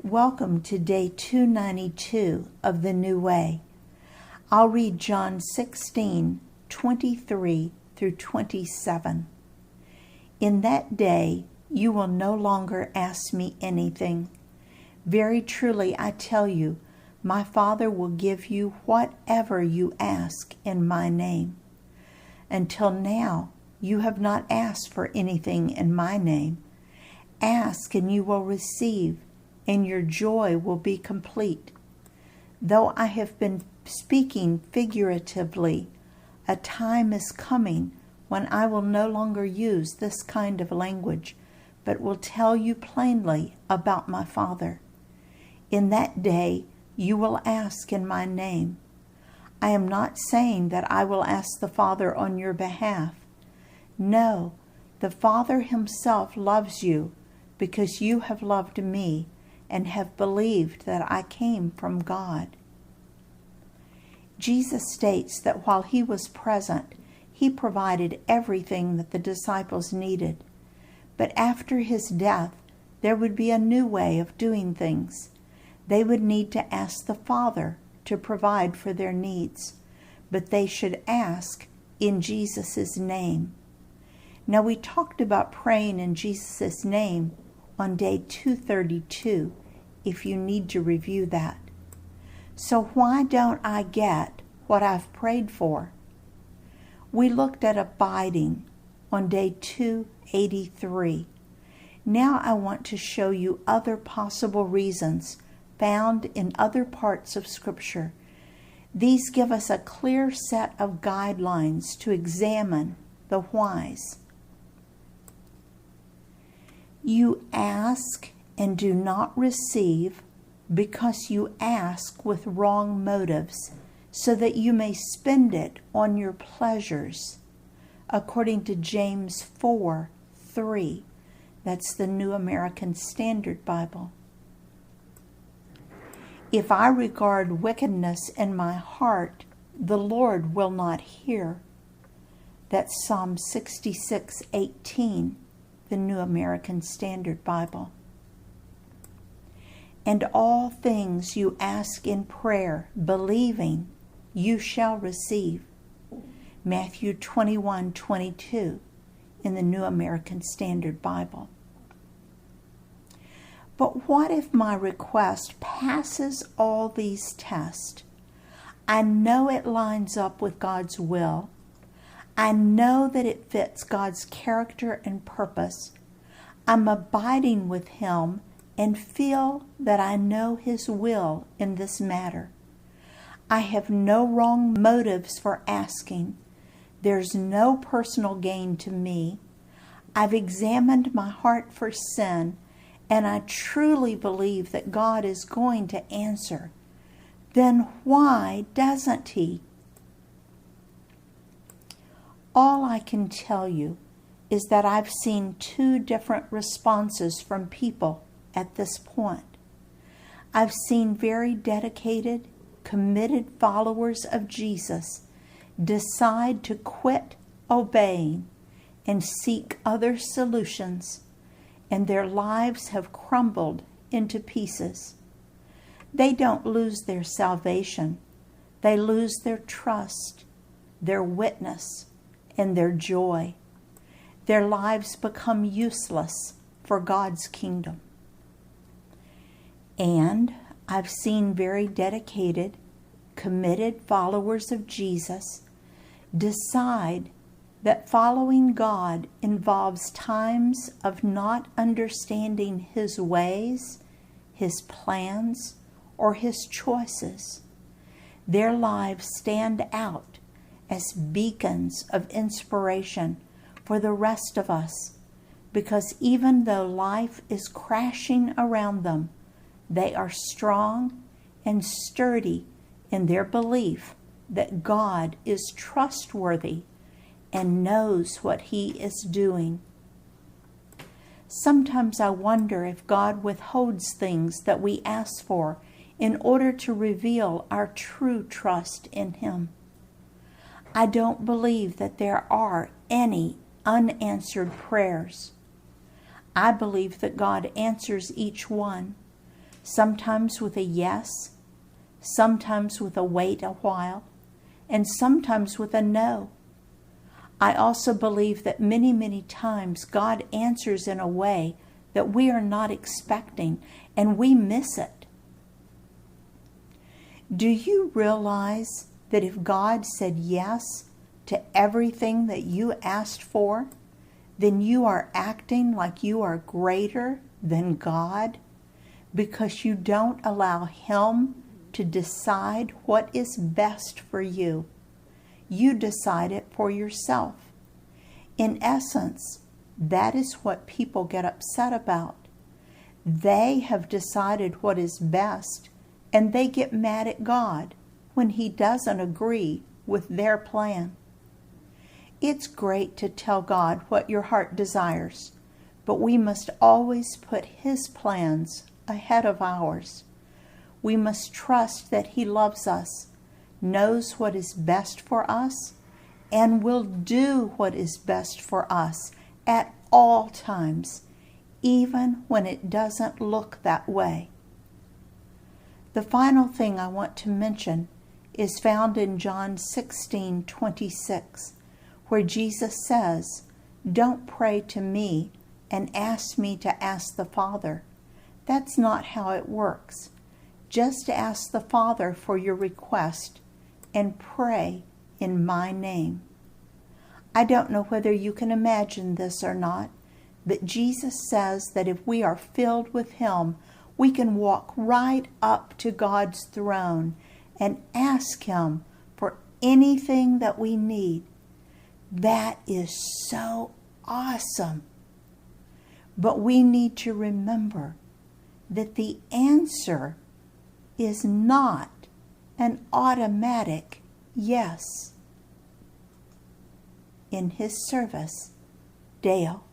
Welcome to day 292 of the New Way. I'll read John 16:23 through 27. In that day you will no longer ask me anything. Very truly I tell you, my Father will give you whatever you ask in my name. Until now you have not asked for anything in my name. Ask and you will receive, and your joy will be complete. Though I have been speaking figuratively, a time is coming when I will no longer use this kind of language, but will tell you plainly about my Father. In that day you will ask in my name. I am not saying that I will ask the Father on your behalf. No, the Father himself loves you because you have loved me and have believed that I came from God. Jesus states that while he was present, he provided everything that the disciples needed. But after his death, there would be a new way of doing things. They would need to ask the Father to provide for their needs, but they should ask in Jesus' name. Now, we talked about praying in Jesus' name on day 232, if you need to review that. So why don't I get what I've prayed for? We looked at abiding on day 283. Now I want to show you other possible reasons found in other parts of Scripture. These give us a clear set of guidelines to examine the whys. You ask and do not receive because you ask with wrong motives, so that you may spend it on your pleasures, according to James 4:3. That's the New American Standard Bible. If I regard wickedness in my heart, the Lord will not hear. That's Psalm 66:18, the New American Standard Bible. And all things you ask in prayer, believing, you shall receive. Matthew 21:22 in the New American Standard Bible. But what if my request passes all these tests? I know it lines up with God's will. I know that it fits God's character and purpose. I'm abiding with him and feel that I know his will in this matter. I have no wrong motives for asking. There's no personal gain to me. I've examined my heart for sin, and I truly believe that God is going to answer. Then why doesn't he? All I can tell you is that I've seen two different responses from people at this point. I've seen very dedicated, committed followers of Jesus decide to quit obeying and seek other solutions, and their lives have crumbled into pieces. They don't lose their salvation. They lose their trust, their witness, and their joy. Their lives become useless for God's kingdom. And I've seen very dedicated, committed followers of Jesus decide that following God involves times of not understanding his ways, his plans, or his choices. Their lives stand out as beacons of inspiration for the rest of us, because even though life is crashing around them, they are strong and sturdy in their belief that God is trustworthy and knows what he is doing. Sometimes I wonder if God withholds things that we ask for in order to reveal our true trust in him. I don't believe that there are any unanswered prayers. I believe that God answers each one. sometimes with a yes, sometimes with a wait a while, and sometimes with a no. I also believe that many, many times God answers in a way that we are not expecting, and we miss it. Do you realize that if God said yes to everything that you asked for, then you are acting like you are greater than God because you don't allow Him to decide what is best for you. You decide it for yourself. In essence, that is what people get upset about. They have decided what is best, and they get mad at God when He doesn't agree with their plan. It's great to tell God what your heart desires, but we must always put His plans ahead of ours. We must trust that He loves us, knows what is best for us, and will do what is best for us at all times, even when it doesn't look that way. The final thing I want to mention is found in John 16:26, where Jesus says, "Don't pray to me and ask me to ask the Father." That's not how it works. Just ask the Father for your request and pray in my name. I don't know whether you can imagine this or not, but Jesus says that if we are filled with Him, we can walk right up to God's throne and ask Him for anything that we need. That is so awesome. But we need to remember that the answer is not an automatic yes. In His service, Dale.